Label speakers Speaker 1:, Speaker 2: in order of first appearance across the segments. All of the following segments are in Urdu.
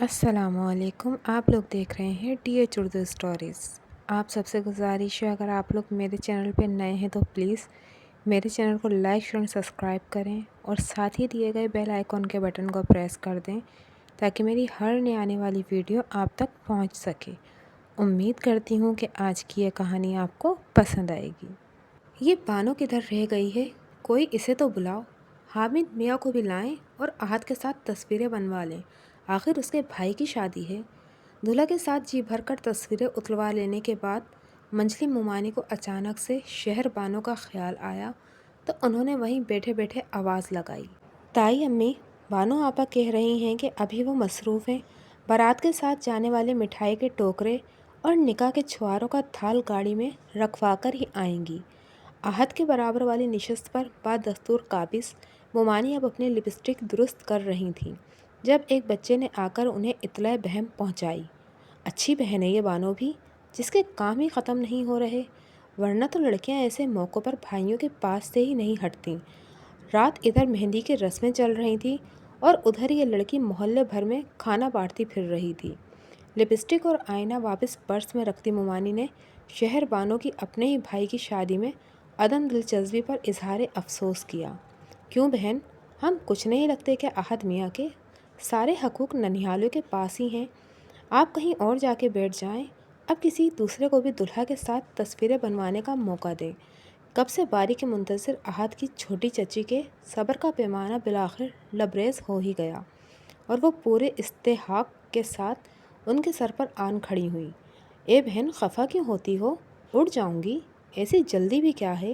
Speaker 1: السلام علیکم، آپ لوگ دیکھ رہے ہیں ٹی ایچ اردو اسٹوریز۔ آپ سب سے گزارش ہے، اگر آپ لوگ میرے چینل پہ نئے ہیں تو پلیز میرے چینل کو لائک شیئر سبسکرائب کریں اور ساتھ ہی دیے گئے بیل آئیکن کے بٹن کو پریس کر دیں تاکہ میری ہر نئی آنے والی ویڈیو آپ تک پہنچ سکے۔ امید کرتی ہوں کہ آج کی یہ کہانی آپ کو پسند آئے گی۔ یہ بانو کدھر رہ گئی ہے؟ کوئی اسے تو بلاؤ۔ حامد میاں کو بھی لائیں اور احد کے ساتھ تصویریں بنوا لیں، آخر اس کے بھائی کی شادی ہے۔ دلہا کے ساتھ جی بھر کر تصویریں اتروا لینے کے بعد منجلی مومانی کو اچانک سے شہر بانو کا خیال آیا تو انہوں نے وہیں بیٹھے بیٹھے آواز لگائی، تائی امی، بانو آپا کہہ رہی ہیں کہ ابھی وہ مصروف ہیں، بارات کے ساتھ جانے والے مٹھائی کے ٹوکرے اور نکاح کے چھواروں کا تھال گاڑی میں رکھوا کر ہی آئیں گی۔ احد کے برابر والی نشست پر بدستور قابض مومانی اب اپنی لپسٹک درست کر رہی تھیں جب ایک بچے نے آ کر انہیں اطلاع بہم پہنچائی۔ اچھی بہن ہے یہ بانو بھی، جس کے کام ہی ختم نہیں ہو رہے، ورنہ تو لڑکیاں ایسے موقعوں پر بھائیوں کے پاس سے ہی نہیں ہٹتیں۔ رات ادھر مہندی کی رسمیں چل رہی تھیں اور ادھر یہ لڑکی محلے بھر میں کھانا بانٹتی پھر رہی تھی۔ لپسٹک اور آئینہ واپس پرس میں رکھتی مومانی نے شہر بانو کی اپنے ہی بھائی کی شادی میں عدم دلچسپی پر اظہار افسوس کیا۔ کیوں بہن، ہم کچھ نہیں لگتے کہ احد میاں کے؟ سارے حقوق ننھیالوں کے پاس ہی ہیں، آپ کہیں اور جا کے بیٹھ جائیں، اب کسی دوسرے کو بھی دلہا کے ساتھ تصویریں بنوانے کا موقع دیں۔ کب سے باری کے منتظر احد کی چھوٹی چچی کے صبر کا پیمانہ بالآخر لبریز ہو ہی گیا اور وہ پورے استحقاق کے ساتھ ان کے سر پر آن کھڑی ہوئی۔ اے بہن، خفا کیوں ہوتی ہو؟ اڑ جاؤں گی، ایسی جلدی بھی کیا ہے؟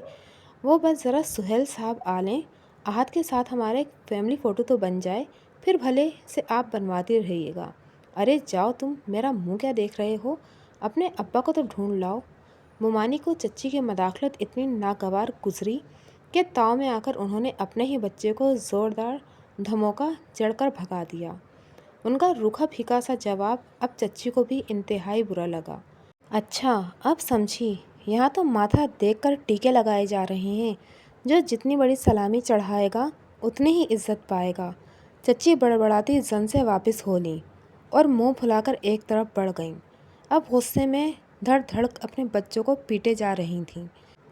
Speaker 1: وہ بس ذرا سہیل صاحب آ لیں، احد کے ساتھ ہمارا ایک فیملی فوٹو تو بن جائے، پھر بھلے سے آپ بنواتے رہیے گا۔ ارے جاؤ تم، میرا منہ کیا دیکھ رہے ہو؟ اپنے ابا کو تو ڈھونڈ لاؤ۔ مومانی کو چچی کی مداخلت اتنی ناگوار گزری کہ تاؤ میں آ کر انہوں نے اپنے ہی بچے کو زوردار دھموکہ جڑ کر بھگا دیا۔ ان کا روکھا پھیکا سا جواب اب چچی کو بھی انتہائی برا لگا۔ اچھا، اب سمجھی، یہاں تو ماتھا دیکھ کر ٹیکے لگائے جا رہے ہیں، جو جتنی بڑی سلامی چڑھائے گا اتنی ہی عزت پائے گا۔ چچی بڑبڑاتی زن سے واپس ہو لیں اور منہ پھلا کر ایک طرف بڑھ گئیں۔ اب غصے میں دھڑ دھڑ اپنے بچوں کو پیٹے جا رہی تھیں،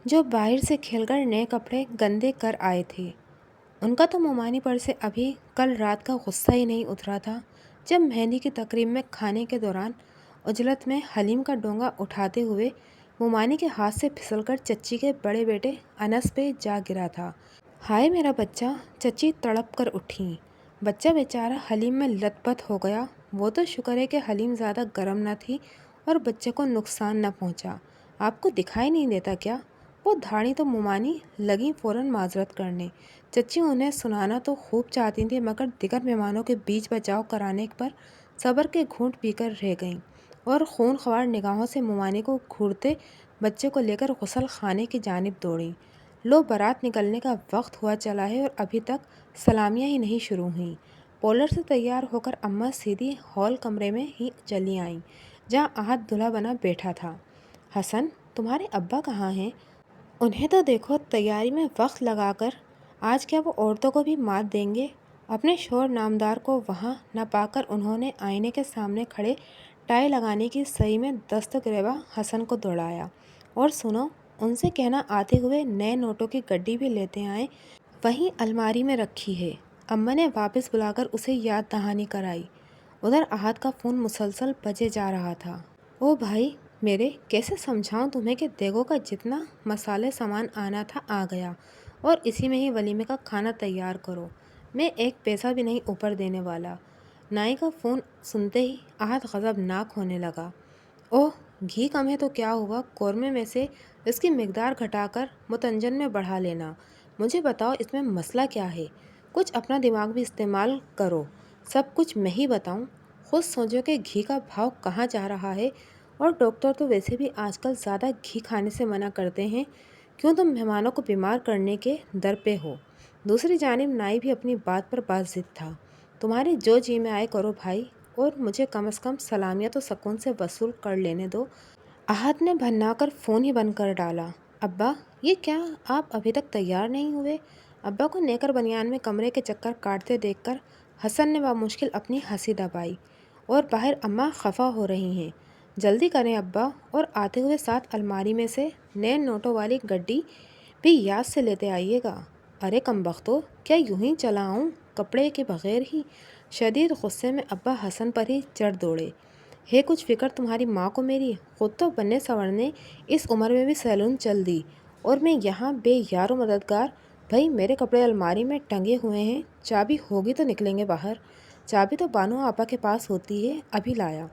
Speaker 1: جو باہر سے کھیل کر نئے کپڑے گندے کر آئے تھے۔ ان کا تو مومانی پر سے ابھی کل رات کا غصہ ہی نہیں اترا تھا جب مہندی کی تقریب میں کھانے کے دوران عجلت میں حلیم کا ڈونگا اٹھاتے ہوئے مومانی کے ہاتھ سے پھسل کر چچی کے بڑے بیٹے انس پہ جا گرا تھا۔ ہائے میرا بچہ، چچی تڑپ کر اٹھیں۔ بچہ بیچارہ حلیم میں لت پت ہو گیا۔ وہ تو شکر ہے کہ حلیم زیادہ گرم نہ تھی اور بچے کو نقصان نہ پہنچا۔ آپ کو دکھائی نہیں دیتا کیا؟ وہ دھاڑی تو مومانی لگیں فوراً معذرت کرنے۔ چچی انہیں سنانا تو خوب چاہتی تھیں مگر دیگر مہمانوں کے بیچ بچاؤ کرانے پر صبر کے گھونٹ پی کر رہ گئیں اور خون خوار نگاہوں سے مومانی کو گھورتے بچے کو لے کر غسل خانے کی جانب دوڑیں۔ لو، بارات نکلنے کا وقت ہوا چلا ہے اور ابھی تک سلامیاں ہی نہیں شروع ہوئیں۔ پولر سے تیار ہو کر اماں سیدھی ہال کمرے میں ہی چلی آئیں جہاں احد دلہا بنا بیٹھا تھا۔ حسن، تمہارے ابا کہاں ہیں؟ انہیں تو دیکھو تیاری میں وقت لگا کر، آج کیا وہ عورتوں کو بھی مات دیں گے؟ اپنے شوہر نامدار کو وہاں نہ پا کر انہوں نے آئینے کے سامنے کھڑے ٹائی لگانے کی سعی میں دست گریباں حسن کو دوڑایا۔ اور سنو، ان سے کہنا آتے ہوئے نئے نوٹوں کی گڈی بھی لیتے آئیں، وہیں الماری میں رکھی ہے۔ اماں نے واپس بلا کر اسے یاد دہانی کرائی۔ ادھر احد کا فون مسلسل بجے جا رہا تھا۔ او بھائی میرے، کیسے سمجھاؤں تمہیں کہ دیگو کا جتنا مسالے سامان آنا تھا آ گیا اور اسی میں ہی ولیمے کا کھانا تیار کرو، میں ایک پیسہ بھی نہیں اوپر دینے والا۔ نائی کا فون سنتے ہی احد غضبناک ہونے لگا۔ اوہ، گھی کم ہے تو کیا ہوا، قورمے میں سے اس کی مقدار گھٹا کر متنجن میں بڑھا لینا۔ مجھے بتاؤ اس میں مسئلہ کیا ہے؟ کچھ اپنا دماغ بھی استعمال کرو، سب کچھ میں ہی بتاؤں؟ خود سوچو کہ گھی کا بھاؤ کہاں جا رہا ہے، اور ڈاکٹر تو ویسے بھی آج کل زیادہ گھی کھانے سے منع کرتے ہیں، کیوں تم مہمانوں کو بیمار کرنے کے در پہ ہو؟ دوسری جانب نائی بھی اپنی بات پر بازضد تھا۔ تمہارے جو جی میں آئے کرو بھائی، اور مجھے کم از کم سلامیاں تو سکون سے وصول کر لینے دو۔ احد نے بھننا کر فون ہی بند کر ڈالا۔ ابا، یہ کیا، آپ ابھی تک تیار نہیں ہوئے؟ ابا کو نیکر بنیان میں کمرے کے چکر کاٹتے دیکھ کر حسن نے بامشکل اپنی ہنسی دبائی اور باہر اماں خفا ہو رہی ہیں۔ جلدی کریں ابا، اور آتے ہوئے ساتھ الماری میں سے نئے نوٹوں والی گڈی بھی یاد سے لیتے آئیے گا۔ ارے کم بختو، کیا یوں ہی چلا آؤں کپڑے کے بغیر ہی؟ شدید غصے میں ابا حسن پر ہی چڑھ دوڑے۔ ہے کچھ فکر تمہاری ماں کو میری؟ خود تو بننے سنورنے اس عمر میں بھی سیلون چل دی، اور میں یہاں بے یار و مددگار۔ بھائی میرے کپڑے الماری میں ٹنگے ہوئے ہیں، چابی ہوگی تو نکلیں گے باہر۔ چابی تو بانو آپا کے پاس ہوتی ہے، ابھی لایا۔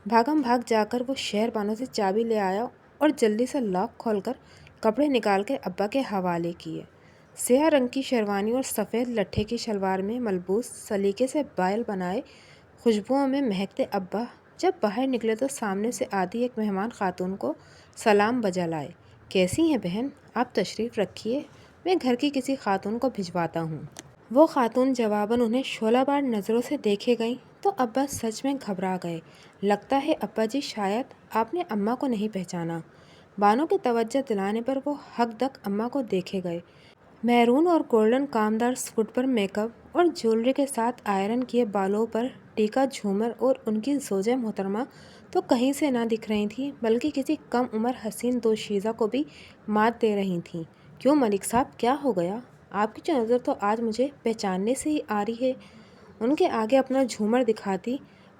Speaker 1: بھاگم بھاگ جا کر وہ شہر بانو سے چابی لے آیا اور جلدی سے لاک کھول کر کپڑے نکال کے ابا کے حوالے کیے۔ سیاہ رنگ کی شیروانی اور سفید لٹھے کی شلوار میں ملبوس، سلیقے سے بائل بنائے، خوشبوؤں میں مہکتے ابا جب باہر نکلے تو سامنے سے آتی ایک مہمان خاتون کو سلام بجا لائے۔ کیسی ہیں بہن؟ آپ تشریف رکھیے، میں گھر کی کسی خاتون کو بھجواتا ہوں۔ وہ خاتون جواباً انہیں شعلہ بار نظروں سے دیکھے گئیں تو ابا سچ میں گھبرا گئے۔ لگتا ہے ابا جی شاید آپ نے اماں کو نہیں پہچانا۔ بانو کی توجہ دلانے پر وہ حق دک اماں کو دیکھے گئے۔ میرون اور گولڈن کامدار سوٹ پر میک اپ اور جیولری کے ساتھ آئرن کیے بالوں پر ٹیکا جھومر، اور ان کی زوجہ محترمہ تو کہیں سے نہ دکھ رہی تھیں بلکہ کسی کم عمر حسین دوشیزہ کو بھی مات دے رہی تھیں۔ کیوں ملک صاحب، کیا ہو گیا؟ آپ کی جو نظر تو آج مجھے پہچاننے سے ہی آ رہی ہے۔ ان کے آگے اپنا جھومر دکھاتی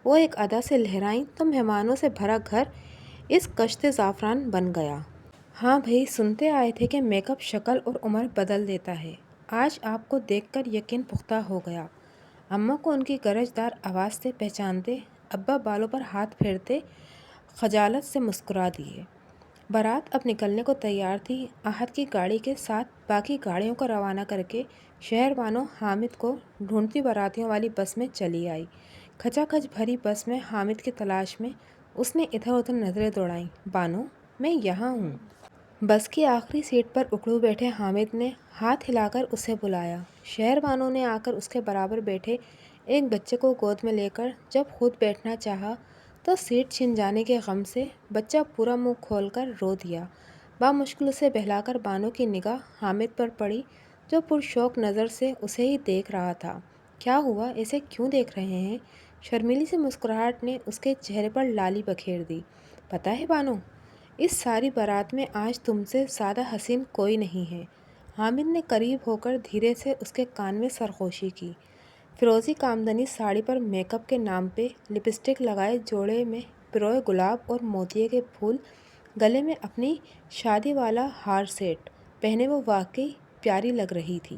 Speaker 1: وہ ایک ادا سے لہرائیں تو مہمانوں سے بھرا گھر اس کشت زعفران بن گیا۔ ہاں بھائی، سنتے آئے تھے کہ میک اپ شکل اور عمر بدل دیتا ہے۔ آج آپ کو دیکھ کر یقین پختہ ہو گیا۔ اماں کو ان کی گرجدار آواز سے پہچانتے ابا بالوں پر ہاتھ پھیرتے خجالت سے مسکرا دیے۔ بارات اب نکلنے کو تیار تھی۔ احد کی گاڑی کے ساتھ باقی گاڑیوں کو روانہ کر کے شہر بانو حامد کو ڈھونڈتی باراتیوں والی بس میں چلی آئی۔ کھچا کھچ بھری بس میں حامد کی تلاش میں اس نے ادھر ادھر نظریں دوڑائیں۔ بانو، میں یہاں ہوں۔ بس کی آخری سیٹ پر اکڑو بیٹھے حامد نے ہاتھ ہلا کر اسے بلایا۔ شہر بانو نے آ کر اس کے برابر بیٹھے ایک بچے کو گود میں لے کر جب خود بیٹھنا چاہا تو سیٹ چھن جانے کے غم سے بچہ پورا منہ کھول کر رو دیا۔ بامشکل اسے بہلا کر بانو کی نگاہ حامد پر پڑی جو پرشوق نظر سے اسے ہی دیکھ رہا تھا۔ کیا ہوا؟ ایسے کیوں دیکھ رہے ہیں؟ شرمیلی سی مسکراہٹ نے اس کے چہرے پر لالی بکھیر دی۔ پتہ ہے بانو، اس ساری بارات میں آج تم سے زیادہ حسین کوئی نہیں ہے۔ حامد نے قریب ہو کر دھیرے سے اس کے کان میں سرخوشی کی۔ فیروزی کامدنی ساڑی پر میک اپ کے نام پہ لپسٹک لگائے، جوڑے میں پروئے گلاب اور موتیے کے پھول، گلے میں اپنی شادی والا ہار سیٹ پہنے وہ واقعی پیاری لگ رہی تھی۔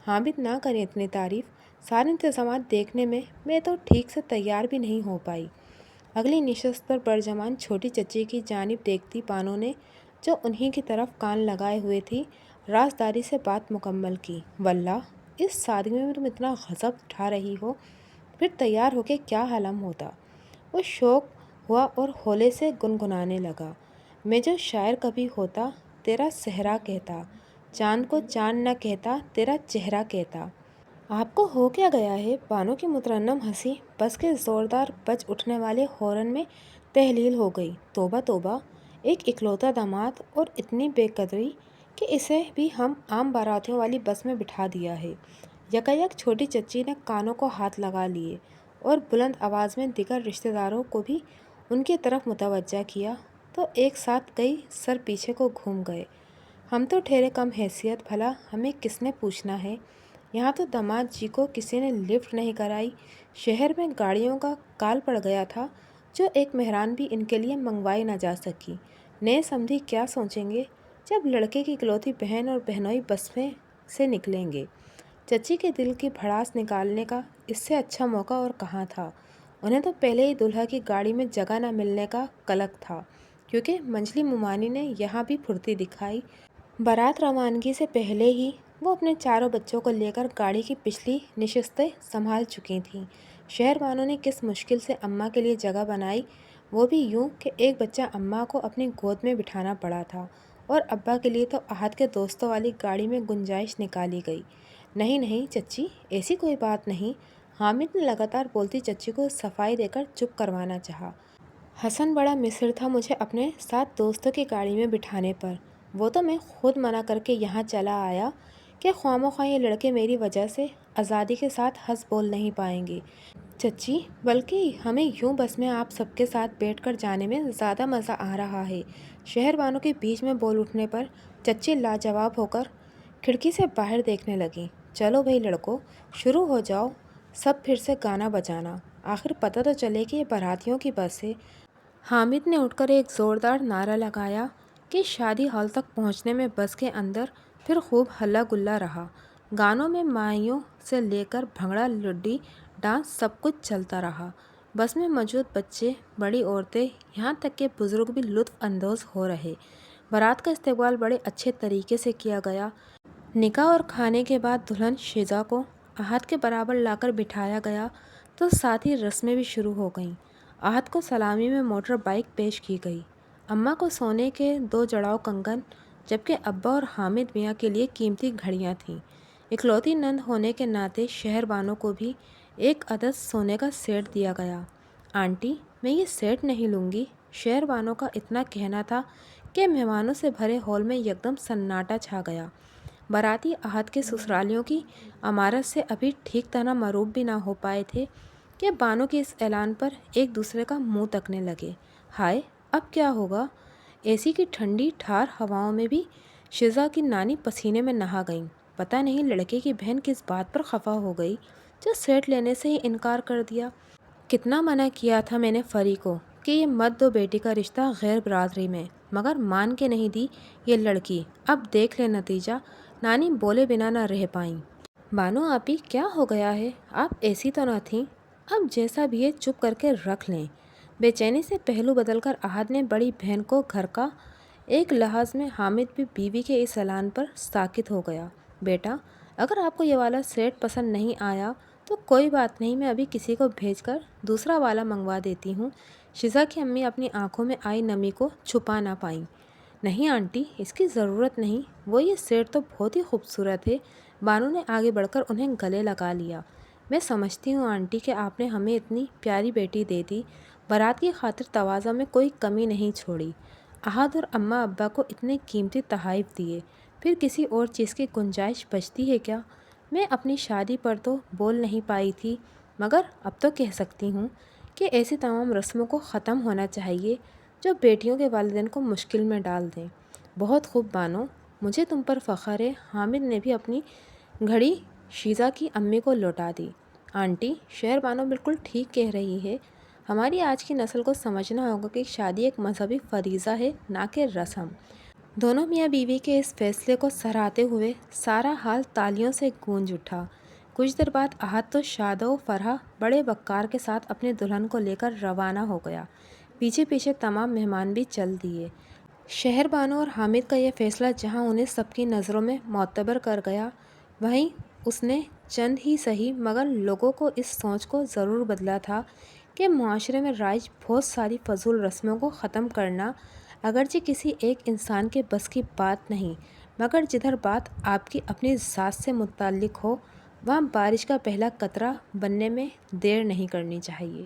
Speaker 1: حامد نہ کریں اتنی تعریف، سارے انتظامات دیکھنے میں تو ٹھیک سے تیار بھی نہیں ہو پائی۔ اگلی نشست پر برجمان چھوٹی چچی کی جانب دیکھتی بانو نے جو انہی کی طرف کان لگائے ہوئے تھی رازداری سے بات مکمل کی۔ واللہ اس سادگی میں تم اتنا غضب اٹھا رہی ہو، پھر تیار ہو کے کیا حالم ہوتا؟ وہ شوق ہوا اور ہولے سے گنگنانے لگا۔ میں جو شاعر کبھی ہوتا تیرا صحرا کہتا، چاند کو چاند نہ کہتا تیرا چہرہ کہتا۔ آپ کو ہو کیا گیا ہے؟ بانو کی مترنم ہنسی بس کے زوردار بج اٹھنے والے ہارن میں تحلیل ہو گئی۔ توبہ توبہ، ایک اکلوتا داماد اور اتنی بے قدری کہ اسے بھی ہم عام باراتیوں والی بس میں بٹھا دیا ہے۔ یکایک چھوٹی چچی نے کانوں کو ہاتھ لگا لیے اور بلند آواز میں دیگر رشتہ داروں کو بھی ان کی طرف متوجہ کیا تو ایک ساتھ کئی سر پیچھے کو گھوم گئے۔ ہم تو ٹھہرے کم حیثیت، بھلا ہمیں کس نے پوچھنا ہے؟ یہاں تو داماد جی کو کسی نے لفٹ نہیں کرائی۔ شہر میں گاڑیوں کا کال پڑ گیا تھا جو ایک مہران بھی ان کے لیے منگوائی نہ جا سکی۔ نئے سمدھی کیا سوچیں گے جب لڑکے کی اکلوتی بہن اور بہنوئی بس میں سے نکلیں گے؟ چچی کے دل کی بھڑاس نکالنے کا اس سے اچھا موقع اور کہاں تھا؟ انہیں تو پہلے ہی دلہا کی گاڑی میں جگہ نہ ملنے کا قلق تھا، کیونکہ منجلی مومانی نے یہاں بھی پھرتی دکھائی۔ بارات روانگی سے پہلے ہی وہ اپنے چاروں بچوں کو لے کر گاڑی کی پچھلی نشستیں سنبھال چکی تھیں۔ شہر بانو نے کس مشکل سے اماں کے لیے جگہ بنائی، وہ بھی یوں کہ ایک بچہ اماں کو اپنی گود میں بٹھانا پڑا تھا، اور ابا کے لیے تو احد کے دوستوں والی گاڑی میں گنجائش نکالی گئی۔ نہیں نہیں چچی، ایسی کوئی بات نہیں۔ حامد نے لگاتار بولتی چچی کو صفائی دے کر چپ کروانا چاہا۔ حسن بڑا مصر تھا مجھے اپنے ساتھ دوستوں کی گاڑی میں بٹھانے پر، وہ تو میں خود منع کر کے یہاں چلا آیا کہ خواہ مخواہ یہ لڑکے میری وجہ سے آزادی کے ساتھ ہنس بول نہیں پائیں گے۔ چچی، بلکہ ہمیں یوں بس میں آپ سب کے ساتھ بیٹھ کر جانے میں زیادہ مزہ آ رہا ہے۔ شہر والوں کے بیچ میں بول اٹھنے پر چچی لاجواب ہو کر کھڑکی سے باہر دیکھنے لگیں۔ چلو بھائی لڑکو، شروع ہو جاؤ سب پھر سے گانا بجانا، آخر پتہ تو چلے کہ یہ باراتیوں کی بس ہے۔ حامد نے اٹھ کر ایک زوردار نعرہ لگایا کہ شادی ہال تک پہنچنے میں بس کے اندر پھر خوب ہلا گلا رہا۔ گانوں میں مائیوں سے لے کر بھنگڑا لڈی ڈانس سب کچھ چلتا رہا۔ بس میں موجود بچے، بڑی عورتیں، یہاں تک کہ بزرگ بھی لطف اندوز ہو رہے۔ بارات کا استقبال بڑے اچھے طریقے سے کیا گیا۔ نکاح اور کھانے کے بعد دلہن شیزہ کو احد کے برابر لا کر بٹھایا گیا تو ساتھ ہی رسمیں بھی شروع ہو گئیں۔ احد کو سلامی میں موٹر بائیک پیش کی گئی، اماں کو سونے کے 2 جڑاؤ کنگن، جبکہ ابا اور حامد میاں کے لیے قیمتی گھڑیاں تھیں۔ اکلوتی نند ہونے کے ناطے شہر بانوں کو بھی ایک عدد سونے کا سیٹ دیا گیا۔ آنٹی، میں یہ سیٹ نہیں لوں گی، شہر بانوں کا اتنا کہنا تھا کہ مہمانوں سے بھرے ہال میں یکدم سناٹا چھا گیا۔ باراتی احد کے سسرالیوں کی عمارت سے ابھی ٹھیک طرح مروب بھی نہ ہو پائے تھے کہ بانوں کے اس اعلان پر ایک دوسرے کا منہ تکنے لگے۔ ہائے، اب کیا ہوگا؟ اے سی کی ٹھنڈی ٹھار ہواؤں میں بھی شیزہ کی نانی پسینے میں نہا گئیں۔ پتہ نہیں لڑکے کی بہن کس بات پر خفا ہو گئی جو سیٹ لینے سے ہی انکار کر دیا۔ کتنا منع کیا تھا میں نے فری کو کہ یہ مت دو بیٹی کا رشتہ غیر برادری میں، مگر مان کے نہیں دی یہ لڑکی۔ اب دیکھ لے نتیجہ۔ نانی بولے بنا نہ رہ پائیں۔ بانو آپی، کیا ہو گیا ہے؟ آپ ایسی تو نہ تھیں؟ اب جیسا بھی ہے چپ کر کے رکھ لیں۔ بے چینی سے پہلو بدل کر احد نے بڑی بہن کو گھر کا ایک لحاظ میں حامد بھی بیوی کے اس اعلان پر ساکت ہو گیا۔ بیٹا، اگر آپ کو یہ والا سیٹ پسند نہیں آیا تو کوئی بات نہیں، میں ابھی کسی کو بھیج کر دوسرا والا منگوا دیتی ہوں۔ شیزہ کی امی اپنی آنکھوں میں آئی نمی کو چھپا نہ پائیں۔ نہیں آنٹی، اس کی ضرورت نہیں، وہ یہ سیٹ تو بہت ہی خوبصورت ہے۔ بانو نے آگے بڑھ کر انہیں گلے لگا لیا۔ میں سمجھتی ہوں آنٹی کہ آپ نے ہمیں اتنی پیاری بیٹی دے دی، بارات کی خاطر تواضع میں کوئی کمی نہیں چھوڑی۔ احد اور اماں ابا کو اتنے قیمتی تحائف دیے، پھر کسی اور چیز کی گنجائش بچتی ہے کیا؟ میں اپنی شادی پر تو بول نہیں پائی تھی، مگر اب تو کہہ سکتی ہوں کہ ایسی تمام رسموں کو ختم ہونا چاہیے جو بیٹیوں کے والدین کو مشکل میں ڈال دیں۔ بہت خوب بانو، مجھے تم پر فخر ہے۔ حامد نے بھی اپنی گھڑی شیزہ کی امی کو لوٹا دی۔ آنٹی، شہر بانو بالکل ٹھیک کہہ رہی ہے۔ ہماری آج کی نسل کو سمجھنا ہوگا کہ شادی ایک مذہبی فریضہ ہے، نہ کہ رسم۔ دونوں میاں بیوی کے اس فیصلے کو سراہتے ہوئے سارا حال تالیوں سے گونج اٹھا۔ کچھ دیر بعد احد تو شاد و فرح بڑے وقار کے ساتھ اپنے دلہن کو لے کر روانہ ہو گیا۔ پیچھے پیچھے تمام مہمان بھی چل دیے۔ شہر بانو اور حامد کا یہ فیصلہ جہاں انہیں سب کی نظروں میں معتبر کر گیا، وہیں اس نے چند ہی صحیح مگر لوگوں کو اس سوچ کو ضرور بدلا تھا کہ معاشرے میں رائج بہت ساری فضول رسموں کو ختم کرنا اگرچہ کسی ایک انسان کے بس کی بات نہیں، مگر جدھر بات آپ کی اپنی ذات سے متعلق ہو، وہاں بارش کا پہلا قطرہ بننے میں دیر نہیں کرنی چاہیے۔